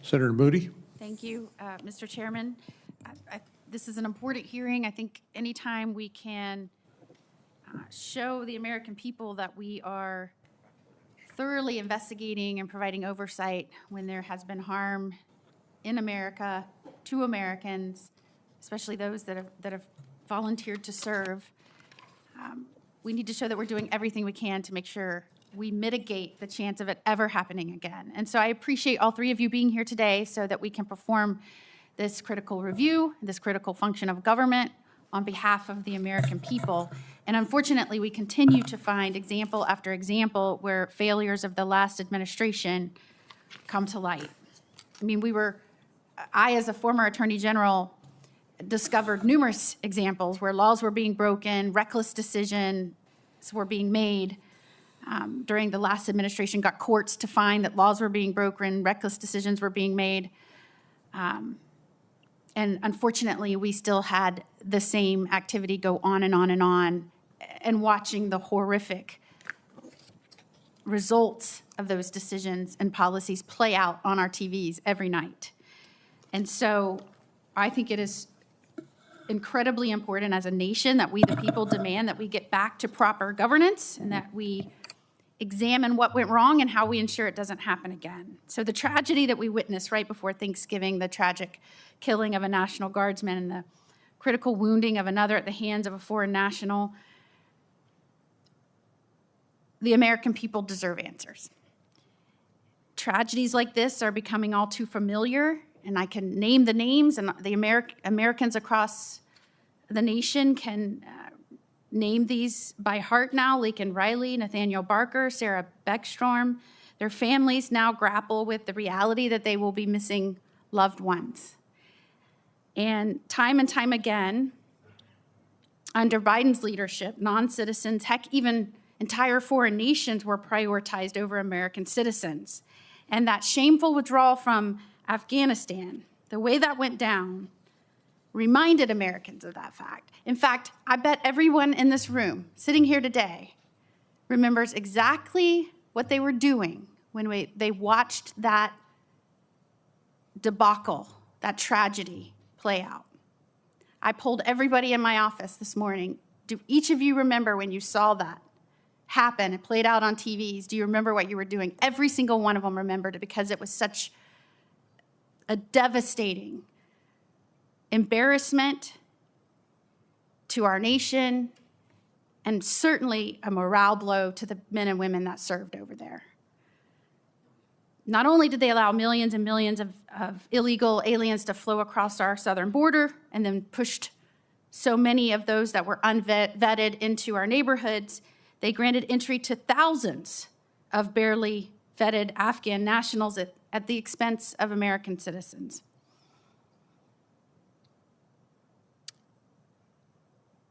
Senator Moody. Thank you, Mr. Chairman. This is an important hearing. I think anytime we can show the American people that we are thoroughly investigating and providing oversight when there has been harm in America to Americans, especially those that have volunteered to serve, we need to show that we're doing everything we can to make sure we mitigate the chance of it ever happening again. And so I appreciate all three of you being here today so that we can perform this critical review, this critical function of government on behalf of the American people. And unfortunately, we continue to find example after example where failures of the last administration come to light. I mean, I, as a former Attorney General, discovered numerous examples where laws were being broken, reckless decisions were being made during the last administration, got courts to find that laws were being broken, reckless decisions were being made. And unfortunately, we still had the same activity go on and on and on, and watching the horrific results of those decisions and policies play out on our TVs every night. And so I think it is incredibly important as a nation that we, the people, demand that we get back to proper governance and that we examine what went wrong and how we ensure it doesn't happen again. So the tragedy that we witnessed right before Thanksgiving, the tragic killing of a National Guardsman and the critical wounding of another at the hands of a foreign national, the American people deserve answers. Tragedies like this are becoming all too familiar, and I can name the names, and the Americans across the nation can name these by heart now: Laken Riley, Nathaniel Barker, Sarah Beckstrom. Their families now grapple with the reality that they will be missing loved ones. And time again, under Biden's leadership, non-citizens, heck, even entire foreign nations were prioritized over American citizens. And that shameful withdrawal from Afghanistan, the way that went down, reminded Americans of that fact. In fact, I bet everyone in this room sitting here today remembers exactly what they were doing when they watched that debacle, that tragedy play out. I polled everybody in my office this morning. Do each of you remember when you saw that happen? It played out on TVs. Do you remember what you were doing? Every single one of them remembered it because it was such a devastating embarrassment to our nation, and certainly a morale blow to the men and women that served over there. Not only did they allow millions and millions of illegal aliens to flow across our southern border and then pushed so many of those that were unvetted into our neighborhoods, they granted entry to thousands of barely vetted Afghan nationals at the expense of American citizens.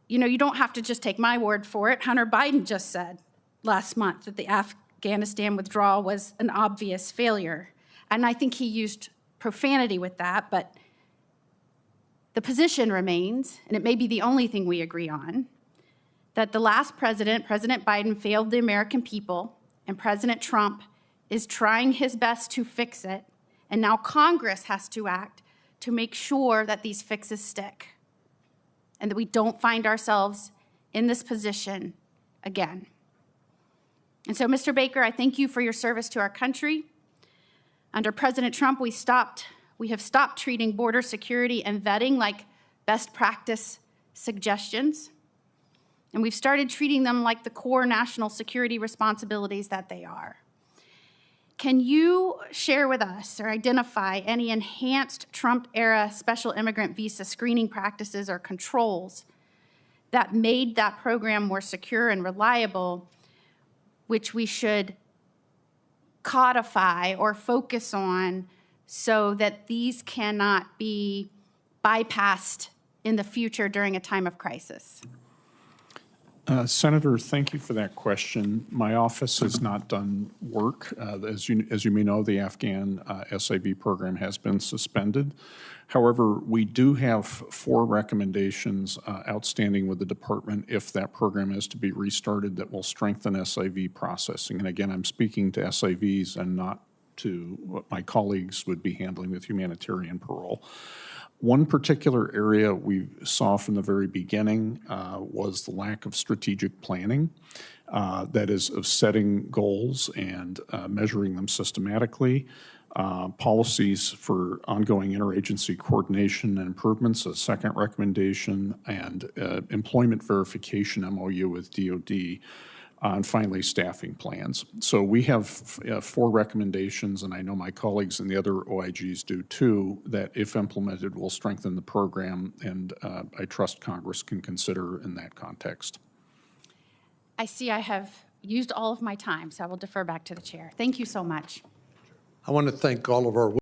You know, you don't have to just take my word for it. Hunter Biden just said last month that the Afghanistan withdrawal was an obvious failure. And I think he used profanity with that, but the position remains, and it may be the only thing we agree on, that the last president, President Biden, failed the American people, and President Trump is trying his best to fix it, and now Congress has to act to make sure that these fixes stick and that we don't find ourselves in this position again. And so, Mr. Baker, I thank you for your service to our country. Under President Trump, we have stopped treating border security and vetting like best practice suggestions, and we've started treating them like the core national security responsibilities that they are. Can you share with us or identify any enhanced Trump-era special immigrant visa screening practices or controls that made that program more secure and reliable, which we should codify or focus on so that these cannot be bypassed in the future during a time of crisis? Senator, thank you for that question. My office has not done work. As you may know, the Afghan SIV program has been suspended. However, we do have 4 recommendations outstanding with the department if that program is to be restarted that will strengthen SIV processing. And again, I'm speaking to SIVs and not to what my colleagues would be handling with humanitarian parole. One particular area we saw from the very beginning was the lack of strategic planning, that is, of setting goals and measuring them systematically. Policies for ongoing interagency coordination and improvements, a second recommendation, and employment verification MOU with DOD, and finally staffing plans. So we have 4 recommendations, and I know my colleagues in the other OIGs do too, that if implemented will strengthen the program, and I trust Congress can consider in that context. I see I have used all of my time, so I will defer back to the chair. Thank you so much. I want to thank all of our